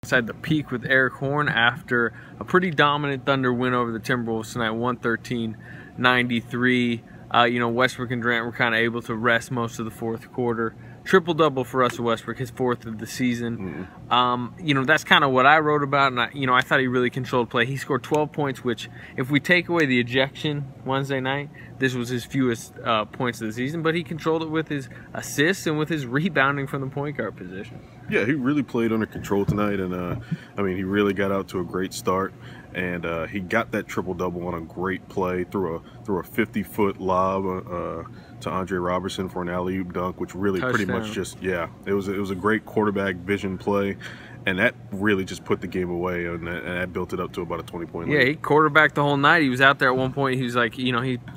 Inside the peak with Eric Horn after a pretty dominant Thunder win over the Timberwolves tonight, 113-93. Westbrook and Durant were kind of able to rest most of the fourth quarter. Triple-double for Russell Westbrook, his fourth of the season. That's kind of what I wrote about, and I thought he really controlled play. He scored 12 points, which, if we take away the ejection Wednesday night, this was his fewest points of the season, but he controlled it with his assists and with his rebounding from the point guard position. Yeah, he really played under control tonight, and he really got out to a great start, and he got that triple-double on a great play through a 50-foot lob to Andre Robertson for an alley-oop dunk, which really pretty much just, it was a great quarterback vision play, and that really just put the game away, and that built it up to about a 20-point lead. Yeah, he quarterbacked the whole night. He was out there at one point. He was like, he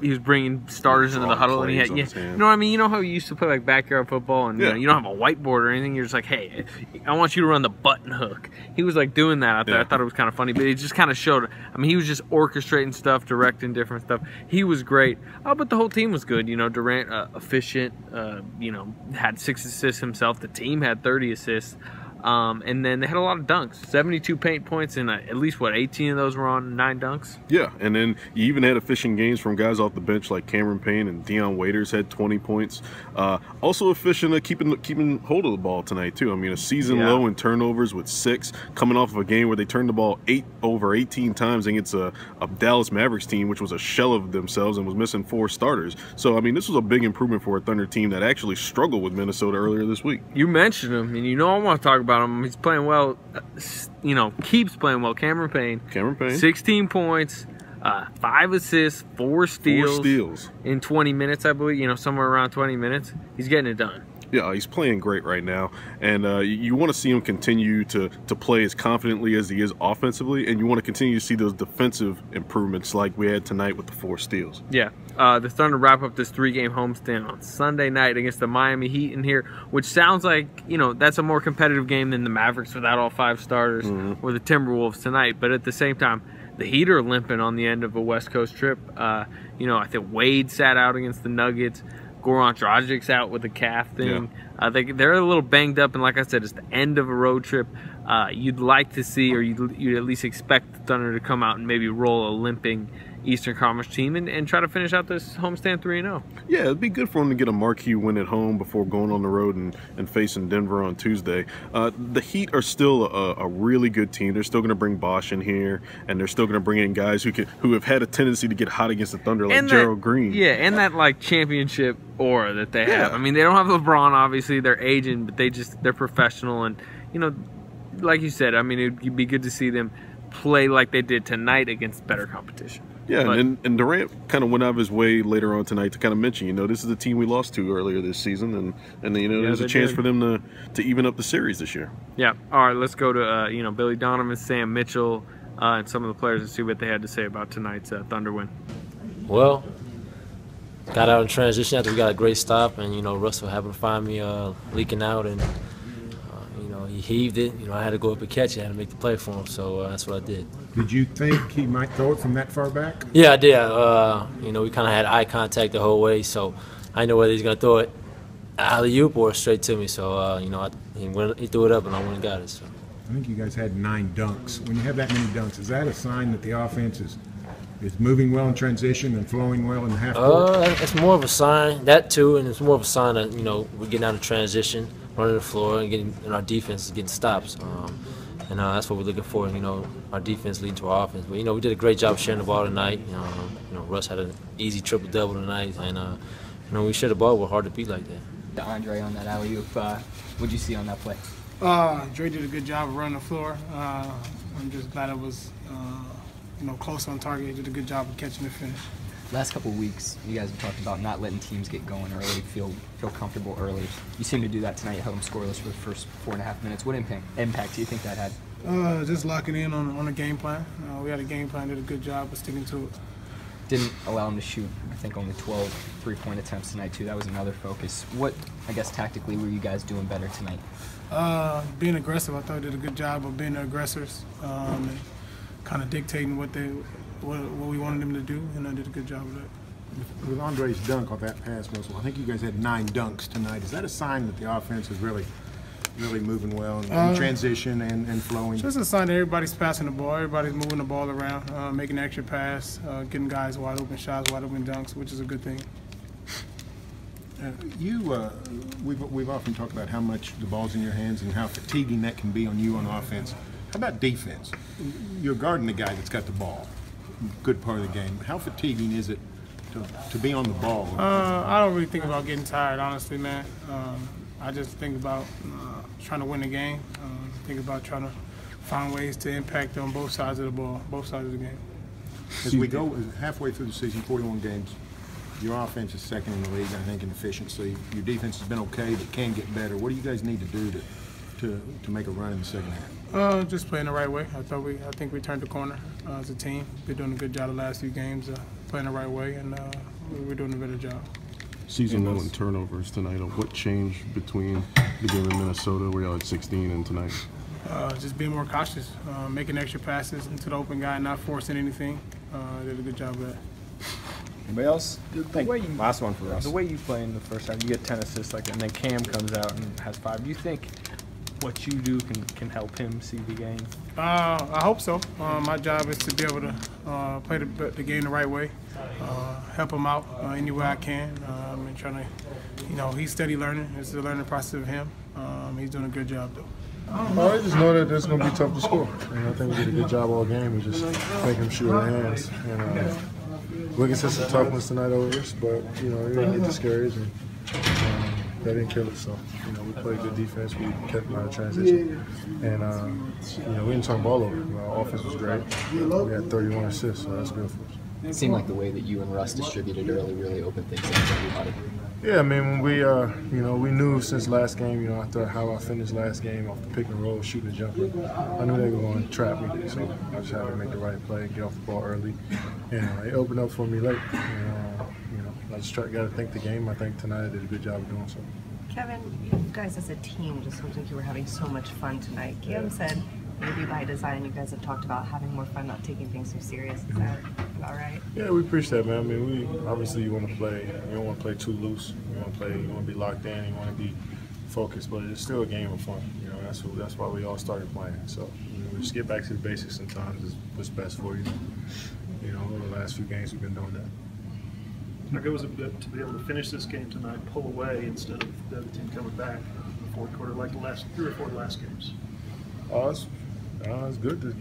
was bringing starters into the huddle, and he had, you know what I mean? You know how he used to play like backyard football, and you don't have a whiteboard or anything. You're just like, hey, I want you to run the button hook. He was like doing that out there. I thought it was kind of funny, but it just kind of showed. He was just orchestrating stuff, directing different stuff. He was great, but the whole team was good. Durant efficient. Had 6 assists himself. The team had 30 assists. And then they had a lot of dunks, 72 paint points, and at least, 18 of those were on 9 dunks? Yeah, and then you even had efficient games from guys off the bench like Cameron Payne and Dion Waiters had 20 points. Also efficient at keeping hold of the ball tonight, too. A season low in turnovers with 6, coming off of a game where they turned the ball over 18 times against a Dallas Mavericks team, which was a shell of themselves and was missing 4 starters. So, this was a big improvement for a Thunder team that actually struggled with Minnesota earlier this week. You mentioned him, and I want to talk about him. He's playing well, keeps playing well. Cameron Payne. 16 points, 5 assists, 4 steals. In 20 minutes, I believe, somewhere around 20 minutes. He's getting it done. Yeah, he's playing great right now, and you want to see him continue to play as confidently as he is offensively, and you want to continue to see those defensive improvements like we had tonight with the 4 steals. Yeah, the Thunder wrap up this 3-game homestand on Sunday night against the Miami Heat in here, which sounds like, that's a more competitive game than the Mavericks without all 5 starters or the Timberwolves tonight, but at the same time, the Heat are limping on the end of a West Coast trip. I think Wade sat out against the Nuggets. Goran Dragic's out with a calf thing. Yeah. They're a little banged up, and like I said, it's the end of a road trip. You'd like to see, or you'd at least expect the Thunder to come out and maybe roll a limping Eastern Conference team and try to finish out this homestand 3-0. Yeah, it'd be good for them to get a marquee win at home before going on the road and facing Denver on Tuesday. The Heat are still a really good team. They're still going to bring Bosch in here, and they're still going to bring in guys who have had a tendency to get hot against the Thunder, like Gerald Green. Yeah, and that championship aura that they have. They don't have LeBron, obviously. They're aging, but they're professional, and like you said, it'd be good to see them play like they did tonight against better competition. Yeah, and Durant kind of went out of his way later on tonight to kind of mention, this is the team we lost to earlier this season, and there's a chance for them to even up the series this year. Yeah. All right, let's go to Billy Donovan, Sam Mitchell, and some of the players and see what they had to say about tonight's Thunder win. Well, got out in transition after we got a great stop, and Russell happened to find me leaking out, and he heaved it. I had to go up and catch it. I had to make the play for him, so that's what I did. Did you think he might throw it from that far back? Yeah, I did. We kind of had eye contact the whole way, so I know whether he's going to throw it alley-oop or straight to me. So, he threw it up, and I went and got it. So. I think you guys had 9 dunks. When you have that many dunks, is that a sign that the offense is moving well in transition and flowing well in the half court? It's more of a sign, that too, and it's more of a sign that, we're getting out of transition, running the floor, and our defense is getting stops. And that's what we're looking for, our defense leading to our offense. But, we did a great job sharing the ball tonight. Russ had an easy triple-double tonight, and, we shared the ball. We're hard to beat like that. Andre on that alley-oop, what'd you see on that play? Dre did a good job of running the floor. I'm just glad it was, close on target. He did a good job of catching the finish. Last couple of weeks, you guys have talked about not letting teams get going early, feel comfortable early. You seem to do that tonight. You held them scoreless for the first 4.5 minutes. What impact do you think that had? Just locking in on a game plan. We had a game plan, did a good job of sticking to it. Didn't allow them to shoot, I think, only 12 3-point attempts tonight, too. That was another focus. What, tactically, were you guys doing better tonight? Being aggressive. I thought we did a good job of being the aggressors and kind of dictating what we wanted them to do, and I did a good job of that. With Andre's dunk off that pass, Russell, I think you guys had 9 dunks tonight. Is that a sign that the offense is really really moving well in transition and flowing? Just a sign that everybody's passing the ball, everybody's moving the ball around, making an extra pass, getting guys wide open shots, wide open dunks, which is a good thing. We've often talked about how much the ball's in your hands and how fatiguing that can be on you on offense. How about defense? You're guarding the guy that's got the ball, good part of the game. How fatiguing is it to be on the ball? I don't really think about getting tired, honestly, man. I just think about trying to win the game. Think about trying to find ways to impact on both sides of the ball, both sides of the game. As we go halfway through the season, 41 games, your offense is second in the league, I think, in efficiency. Your defense has been okay, but can get better. What do you guys need to do to make a run in the second half? Just playing the right way. I think we turned the corner as a team. We're doing a good job the last few games, playing the right way, and we're doing a better job. Season low in turnovers tonight. What changed between the game in Minnesota, where y'all had 16, and tonight? Just being more cautious, making extra passes into the open guy, not forcing anything. Did a good job of that. Anybody else? Last one for us. The way you play in the first half, you get 10 assists, and then Cam comes out and has 5. Do you think what you do can help him see the game? I hope so. My job is to be able to play the game the right way, help him out any way I can, and trying to, he's steady learning. It's a learning process of him. He's doing a good job, though. I just know that it's going to be tough to score. I think we did a good job all game. We just make him shoot our hands. And we can see some toughness tonight over us, but you didn't get discouraged, and that didn't kill us. So we played good defense. We kept them out of transition, and we didn't turn the ball over. Our offense was great. We had 31 assists, so that's good for us. It seemed like the way that you and Russ distributed early really opened things up for everybody. Yeah, I mean, when we knew since last game, after how I finished last game off the pick and roll, shooting a jumper, I knew they were going to trap me. So I just had to make the right play, get off the ball early, and it opened up for me late. I just got to think the game. I think tonight I did a good job of doing so. Kevin, you guys as a team just looked like you were having so much fun tonight. Cam said maybe by design you guys have talked about having more fun, not taking things so serious. Is that about right? Yeah, we appreciate that, man. I mean, obviously you want to play. You don't want to play too loose. You want to be locked in. You want to be focused, but it's still a game of fun. That's why we all started playing. So we just get back to the basics sometimes is what's best for you. Over the last few games we've been doing that. How good was it to be able to finish this game tonight, pull away instead of the other team coming back in the fourth quarter like the last 3 or 4 last games? It's good to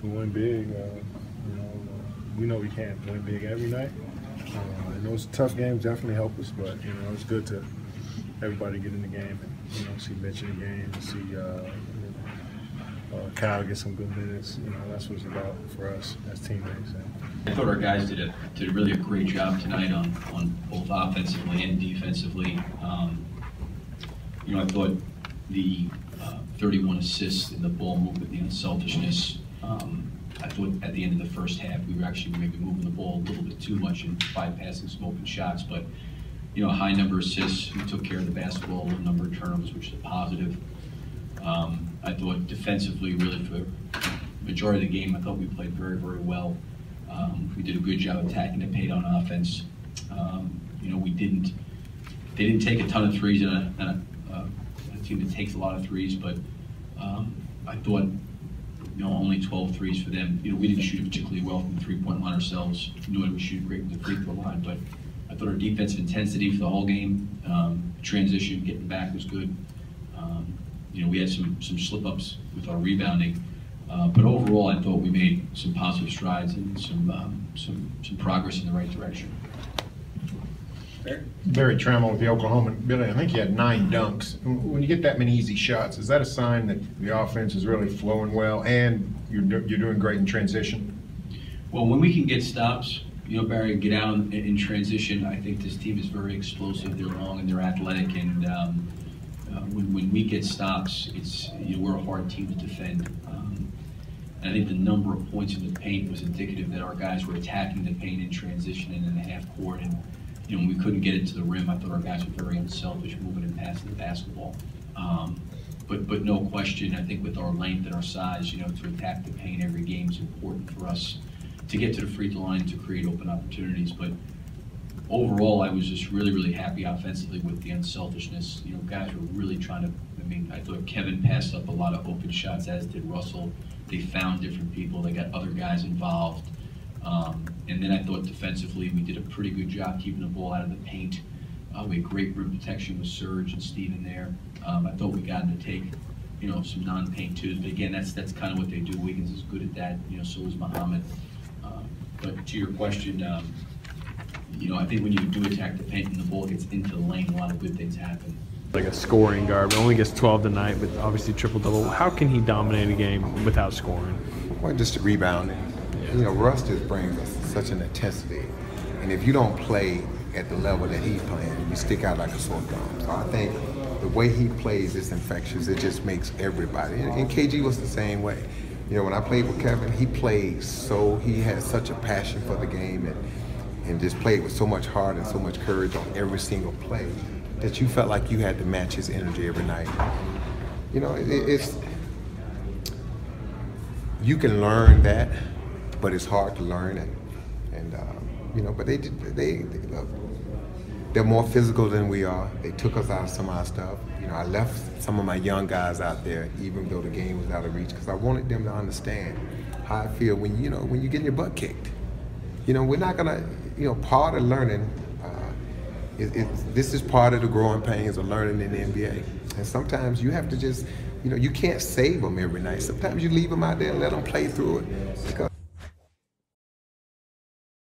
win big. We know we can't win big every night. And those tough games definitely help us, but it's good to everybody get in the game and see Mitch in the game and see Kyle get some good minutes. That's what it's about for us as teammates. I thought our guys did really a great job tonight on both offensively and defensively. I thought the 31 assists in the ball movement, the unselfishness. I thought at the end of the first half we were actually maybe moving the ball a little bit too much and bypassing some open shots, but a high number of assists. We took care of the basketball, a low number of turnovers, which is a positive. I thought defensively, really for the majority of the game, I thought we played very, very well. We did a good job attacking the paint on offense. They didn't take a ton of threes in a team that takes a lot of threes, but I thought only 12 threes for them. We didn't shoot particularly well from the three-point line ourselves, nor did we shoot great from the free throw line, but I thought our defensive intensity for the whole game, transition, getting back was good. We had some slip-ups with our rebounding, but overall I thought we made some positive strides and some progress in the right direction. Barry Trammell with the Oklahoman. Billy, I think you had 9 dunks. When you get that many easy shots, is that a sign that the offense is really flowing well and you're doing great in transition? Well, when we can get stops, Barry, get out in transition, I think this team is very explosive. They're long and they're athletic, and when we get stops, it's we're a hard team to defend. And I think the number of points in the paint was indicative that our guys were attacking the paint in transition and in the half court, and when we couldn't get it to the rim, I thought our guys were very unselfish, moving and passing the basketball. But no question, I think with our length and our size, to attack the paint every game is important for us to get to the free throw line to create open opportunities. But overall, I was just really, really happy offensively with the unselfishness. Guys were really trying to mean, I thought Kevin passed up a lot of open shots, as did Russell. They found different people. They got other guys involved. And then I thought defensively, we did a pretty good job keeping the ball out of the paint. We had great rim protection with Serge and Steven there. I thought we got him to take, some non-paint twos. But again, that's kind of what they do. Wiggins is good at that. So is Muhammad. But to your question, I think when you do attack the paint and the ball gets into the lane, a lot of good things happen. Like a scoring guard, but only gets 12 tonight, but obviously triple-double. How can he dominate a game without scoring? Well, just the rebounding. Russ just brings us such an intensity. And if you don't play at the level that he's playing, you stick out like a sore thumb. So I think the way he plays is infectious. It just makes everybody. And KG was the same way. When I played with Kevin, he had such a passion for the game and just played with so much heart and so much courage on every single play that you felt like you had to match his energy every night. You can learn that, but it's hard to learn it. And but they're more physical than we are. They took us out of some of our stuff. I left some of my young guys out there, even though the game was out of reach, because I wanted them to understand how I feel when you get your butt kicked. We're not gonna, part of learning. This is part of the growing pains of learning in the NBA. And sometimes you have to just, you can't save them every night. Sometimes you leave them out there and let them play through it. Because